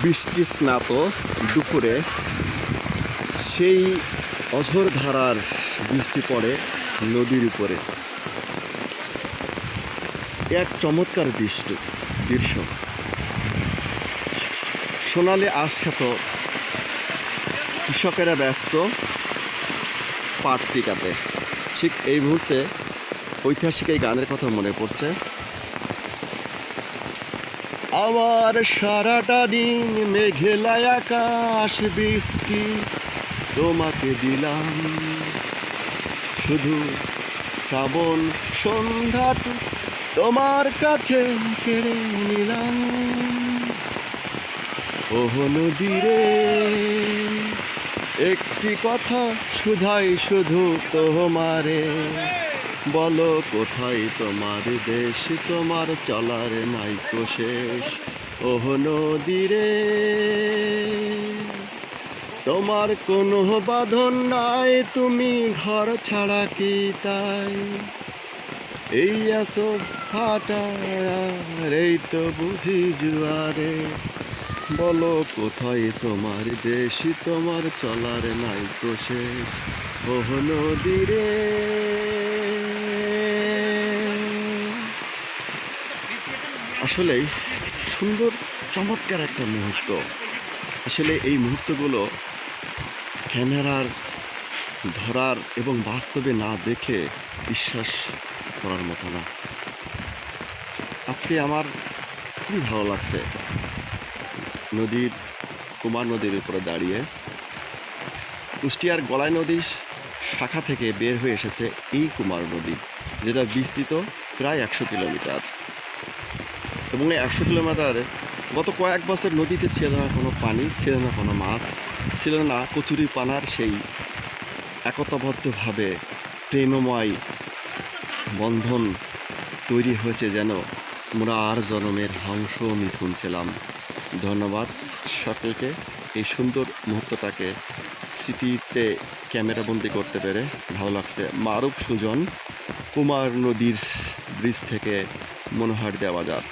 বৃষ্টি স্নাত দুপুরে সেই অঝোর ধারার বৃষ্টি পড়ে নদীর উপরে। এক চমৎকার দৃশ্য। সোনালি আশখ্যাত কৃষকেরা ব্যস্ত পাট চিকাতে। ঠিক এই মুহূর্তে ঐতিহাসিক এই গানের কথা মনে পড়ছে। আমার সারাটা দিন মেঘলা আকাশ বৃষ্টি, তোমাকে দিলাম শুধু শ্রাবণ সন্ধ্যাটু, তোমার কাছে কেড়ে নিলাম। ওহ নদীরে একটি কথা শুধাই শুধু তোমারে, বলো কোথায় তোমার দেশ, তোমার চলার নাইকো শেষ। ওহ নদীরে তোমার কোনো বাঁধন নাই, তুমি ঘর ছাড়া কি তাই এই আছো ফাটা, এই তো বুঝি জুয়ারে, বলো কোথায় তোমার দেশ, তোমার চলার নাইকো শেষ। ওহ নদীরে আসলেই সুন্দর চমৎকার একটা মুহূর্ত। আসলে এই মুহূর্তগুলো ক্যামেরার ধরার এবং বাস্তবে না দেখে বিশ্বাস করার মতো না। আজকে আমার খুবই ভালো লাগছে কুমার নদীর উপরে দাঁড়িয়ে। কুষ্টিয়ার গলায় নদীর শাখা থেকে বের হয়ে এসেছে এই কুমার নদী, যেটা বিস্তৃত প্রায় 100 কিলোমিটার। এবং এই 100 কিলোমিটার গত কয়েক বছর নদীতে ছিল না কোনো পানি, ছিল না কোনো মাছ, ছিল না কচুরি পানার সেই একতাবদ্ধভাবে প্রেমময় বন্ধন তৈরি হয়েছে, যেন আমরা আর জনমের হংস মিথুন ছিলাম। ধন্যবাদ সকলকে এই সুন্দর মুহূর্তটাকে স্মৃতিতে ক্যামেরাবন্দি করতে পেরে ভালো লাগছে। মারুফ সুজন, কুমার নদীর ব্রিজ থেকে মনোহর দেওয়া বাজার।